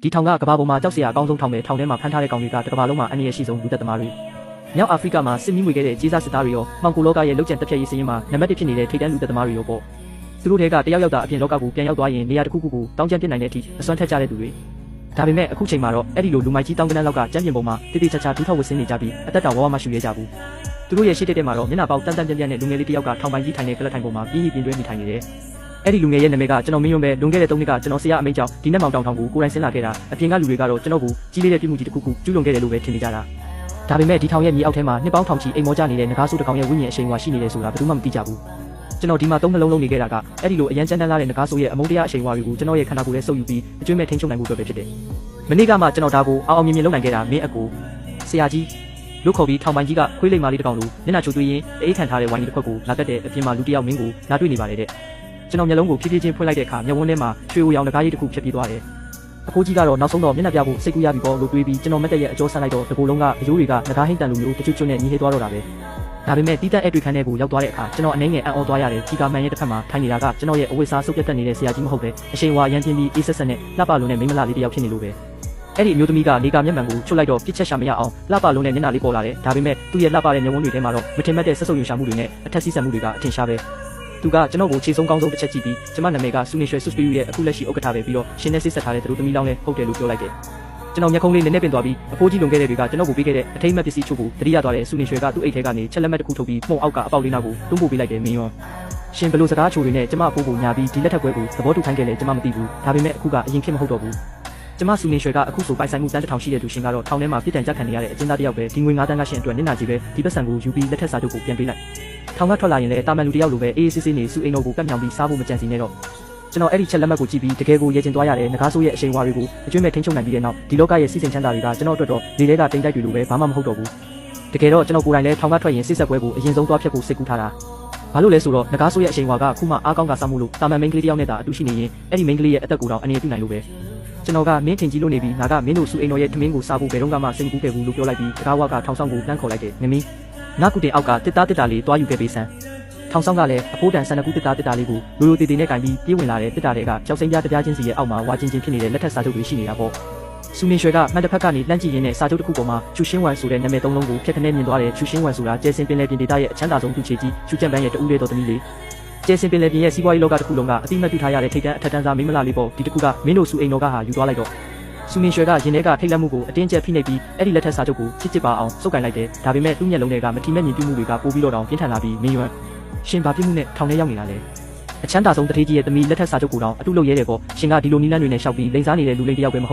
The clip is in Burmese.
ဒီထောင်ကကဘာပေါ်မှာကြောက်စရာအကောင်းဆုံးထောင်ပဲထောင်ထဲမှာဖမ်းထားတဲ့ကောင်တွေကကဘာလုံးမှာအနည်းရရှိဆုံးလူသက်သမားတွေမြောက်အာဖရိကမှာစစ်မီးငွေခဲ့တဲ့ကြေးစားစစ်သားတွေရောမှောင်ကိုလောကရဲ့လုတ်ကြံတက်ဖြတ်ရေးစည်းရင်းမှာနံပါတ်1ဖြစ်နေတဲ့ထိပ်တန်းလူသက်သမားတွေရောပေါ့သူတို့တွေကတယောက်ယောက်သာအပြင်လောကကိုပြန်ရောက်သွားရင်နေရာတစ်ခုခုကိုတောင်းကျမ်းပြစ်နိုင်တဲ့အထိအစွမ်းထက်ကြတဲ့သူတွေဒါပေမဲ့အခုချိန်မှာတော့အဲ့ဒီလိုလူမိုက်ကြီးတောင်းကနန်းလောက်ကကျမ်းပြင်ပေါ်မှာတိတိကျကျဒူးထောက်ဝစ်စင်းနေကြပြီးအသက်တောင်ဝဝမရှိရကြဘူးသူတို့ရဲ့ရှေ့တက်တဲ့မှာတော့မျက်နှာပေါက်တန်တန်ပြန့်ပြန့်နဲ့လူငယ်လေးတစ်ယောက်ကထောင်ပိုင်ကြီးထိုင်နေကလပ်ထိုင်ပေါ်မှာပြင်းပြင်းတွဲမိထိုင်နေတယ်အဲ့ဒီလူငယ်ရဲ့နာမည်ကကျွန်တော်မင်းယွန်းပဲလွန်ခဲ့တဲ့3နှစ်ကကျွန်တော်ဆရာအမိန့်ကြောင့်ဒီနက်မောင်တောင်ထောင်ကိုကိုယ်တိုင်ဆင်းလာခဲ့တာအပြင်ကလူတွေကတော့ကျွန်တော်ကိုကြီးလေးတဲ့ပြစ်မှုကြီးတစ်ခုခုကျူးလွန်ခဲ့တယ်လို့ပဲထင်နေကြတာဒါပေမဲ့ဒီထောင်ရဲ့မြေအောက်ထဲမှာနှစ်ပေါင်းထောင်ချီအိမ်မောကြနေတဲ့ငကားဆိုးတစ်ကောင်ရဲ့ဝိညာဉ်အရှိန်အဝါရှိနေတယ်ဆိုတာဘယ်သူမှမသိကြဘူးကျွန်တော်ဒီမှာ3နှလုံးလုံးနေခဲ့တာကအဲ့ဒီလိုအရန်ချမ်းတန်းလာတဲ့ငကားဆိုးရဲ့အမုန်းတရားအရှိန်အဝါတွေကိုကျွန်တော်ရဲ့ခန္ဓာကိုယ်ထဲဆုပ်ယူပြီးအကျွမ်းမဲ့ထိန်းချုပ်နိုင်မှုအတွက်ပဲဖြစ်တယ်မနေ့ကမှကျွန်တော်ဒါကိုအောင်မြင်မြင်လုပ်နိုင်ခဲ့တာမင်းအကိုဆရာကြီးလို့ခေါ်ပြီးထောင်ပိုင်ကြီးကခွေးလိမ်မာလေးတစ်ကောင်လိုမျက်နှာချိုသွေးရင်းအေးခံထားတဲ့ဝိုင်းကြီးတစ်ခွက်ကိုလာတက်တဲ့အပြင်မှာလူတစ်ယောက်မင်းကိုလာတွေ့နေပါတယ်တဲ့ကျွန်တော်မျက်လုံးကိုဖြည်းဖြည်းချင်းဖွင့်လိုက်တဲ့အခါမျက်ဝန်းထဲမှာရွှေအိုရောင်ငကားကြီးတစ်ခုဖြတ်ပြေးသွားတယ်အဖိုးကြီးကတော့နောက်ဆုံးတော့မျက်နှာပြဖို့စိတ်ကူးရပြီပေါ့လို့တွေးပြီးကျွန်တော်မက်တက်ရဲ့အကျော်ဆန်းလိုက်တော့ဒီကိုယ်လုံးကအယိုးတွေကငကားဟိမ့်တန်လိုမျိုးတချွတ်ချွတ်နဲ့ညီဟေးသွားတော့တာပဲဒါပေမဲ့တီးတက်အဲ့တွေ့ခန်းထဲကိုရောက်သွားတဲ့အခါကျွန်တော်အနေငယ်အံ့ဩသွားရတယ်ကြီးကာမန်ရဲ့တစ်ဖက်မှာထိုင်နေတာကကျွန်တော်ရဲ့အဝိစာဆုပ်ပြတ်တက်နေတဲ့ဆရာကြီးမဟုတ်ပဲအရှိန်ဝါရမ်းပြင်းပြီးအေးဆက်ဆက်နဲ့လှပလုံးနဲ့မိန်းမလေးတစ်ယောက်ဖြစ်နေလို့ပဲအဲ့ဒီအမျိုးသမီးကနေကမျက်မှန်ကိုချွတ်လိုက်တော့ပြစ်ချက်ရှာမရအောင်လှပလုံးနဲ့မျက်နှာလေးပေါ်လာတယ်ဒါပေမဲ့သူ့ရဲ့လှပတဲ့မျက်ဝန်းတွေထဲမှာတော့မထင်မှတ်တဲ့ဆက်ဆုပ်ယူရှာမှုတွေနဲ့အထက်စီးဆံမှုတွေကအထင်ရှားပဲသူကကျွန်တော်ကိုခြေဆုံးကောင်းဆုံးတစ်ချက်ကြည့်ပြီးကျမနာမည်ကဆူနေရွှေဆွစ်ပီယူရဲ့အခုလက်ရှိဥက္ကဋ္ဌပဲပြီးတော့ရှင်နဲ့ဆစ်ဆက်ထားတဲ့သူတို့သမီးလောင်းလည်းဟုတ်တယ်လို့ပြောလိုက်တယ်ကျွန်တော်မျက်ခုံးလေးနည်းနည်းပင်သွားပြီးအဖိုးကြီးလွန်ခဲ့တဲ့တွေကကျွန်တော်ကိုပေးခဲ့တဲ့အထိမ်းအမှတ်ပစ္စည်းချို့ကိုတတိယသွားတဲ့ဆူနေရွှေကသူ့အိတ်ထဲကနေချက်လက်မှတ်တစ်ခုထုတ်ပြီးမှုံအောက်ကအပေါက်လေးနောက်ကိုတွန်းပို့ပေးလိုက်တယ်မင်းရောရှင်ဘလို့စကားချိုတွေနဲ့ကျမအဖိုးကိုညာပြီးဒီလက်ထက်ပွဲကိုသဘောတူခိုင်းခဲ့လေကျမမသိဘူးဒါပေမဲ့အခုကအရင်ဖြစ်မဟုတ်တော့ဘူးကျမဆူနေရွှေကအခုဆိုပိုင်ဆိုင်မှုတန်းတစ်ထောင်ရှိတဲ့သူရှင်ကတော့ထောင်ထဲမှာပြစ်ဒဏ်ကြခံနေရတဲ့အကျဉ်းသားတစ်ယောက်ပဲဒီငွေ9တန်းကရှင်အတွက်နစ်နာကြီးပဲဒီပတ်စံကိုယူပြီးလက်ထက်စာချုပ်ကိုပြန်ပေးလိုက်ထောင်ကထွက်လာရင်လည်းတာမန်လူတစ်ယောက်လိုပဲအေးအေးဆေးဆေးနေစုအိမ်တော်ကိုကပ်မြောင်ပြီးစားဖို့မကြံစီနဲ့တော့ကျွန်တော်အဲ့ဒီချက်လက်မှတ်ကိုကြည့်ပြီးတကယ်ကိုရဲကျင်သွားရတယ်ငကားဆိုးရဲ့အရှိန်အဝါတွေကိုအကျွမ်းမဲ့ထိန်းချုပ်နိုင်ပြီးတဲ့နောက်ဒီလောကရဲ့စီစဉ်ချမ်းသာတွေကကျွန်တော်အတွက်တော့လေထဲကတိမ်တိုက်တွေလိုပဲဘာမှမဟုတ်တော့ဘူးတကယ်တော့ကျွန်တော်ကိုယ်တိုင်လည်းထောင်ကထွက်ရင်စစ်ဆက်ပွဲကိုအရင်ဆုံးသွားဖြတ်ဖို့စိတ်ကူးထားတာဘာလို့လဲဆိုတော့ငကားဆိုးရဲ့အရှိန်အဝါကခုမှအားကောင်းကစားမှုလို့တာမန်မိန်းကလေးတစ်ယောက်နဲ့သာအတူရှိနေရင်အဲ့ဒီမိန်းကလေးရဲ့အသက်ကိုတော့အနေနဲ့ပြုနိုင်လို့ပဲကျွန်တော်ကမင်းထင်ကြီးလို့နေပြီးငါကမင်းတို့စုအိမ်တော်ရဲ့ထမင်းကိုစားဖို့ဘယ်တော့မှစိတ်ကူးခဲ့ဘူးလို့ပြောလိုက်ပြီးတကားဝါကထောင်ဆောင်ကိုလှမ်းခေါ်လိုက်တယ်ငမီးနားကူတင်အောက်ကတစ်သားတစ်တာလေးတွားယူခဲ့ပေးစမ်းထောင်ဆောင်ကလည်းအဖိုးတန်ဆန်ကူတစ်သားတစ်တာလေးကိုလိုလိုတေတေနဲ့ကင်ပြီးပြေးဝင်လာတဲ့တစ်တာတွေကကြောက်စိမ့်ပြားတပြားချင်းစီရဲ့အောက်မှာဝါချင်းချင်းဖြစ်နေတဲ့လက်ထက်စာချုပ်တွေရှိနေတာပေါ့ဆူနေရွှေကမှန်တစ်ဖက်ကနေလှမ်းကြည့်ရင်းနဲ့စာချုပ်တစ်ခုပေါ်မှာချူရှင်းဝမ်ဆိုတဲ့နာမည်သုံးလုံးကိုဖြတ်ခနဲ့မြင်သွားတယ်ချူရှင်းဝမ်ဆိုတာကျဲစင်ပင်လယ်ပြင်ဒေသရဲ့အချမ်းသာဆုံးသူချေကြီးချူကျန်ပန်းရဲ့တူးလေးတော်သမီးလေးကျဲစင်ပင်လယ်ပြင်ရဲ့စီးပွားရေးလောကတစ်ခုလုံးကအတိမတ်ပြုထားရတဲ့ထိပ်တန်းအထက်တန်းစားမိန်းမလေးပေါ့ဒီတစ်ခုကမင်းတို့စုအိမ်တော်ကဟာယူသွားလိုက်တော့ဆူနေရွှေကရင်ထဲကထိတ်လန့်မှုကိုအတင်းကျပ်ဖိနှိပ်ပြီးအဲ့ဒီလက်ထက်စာချုပ်ကိုချစ်ချစ်ပါအောင်စုပ်ကိုင်လိုက်တယ်ဒါပေမဲ့သူ့မျက်လုံးတွေကမထီမဲ့မြင်ပြုမှုတွေကပိုပြီးတော့တောင်ပြင်းထန်လာပြီးမင်းရွန်းရှင်ဘာပြစ်မှုနဲ့ထောင်ထဲရောက်နေတာလဲအချမ်းသာဆုံးတထေးကြီးရဲ့သမီးလက်ထက်စာချုပ်ကိုတောင်အတုလုပ်ရဲတယ်ပေါ့ရှင်ကဒီလိုနီးလန်းတွေနဲ့ရှောက်ပြီးလိန်စားနေတဲ့လူလိမ်တယောက်ပဲမဟုတ်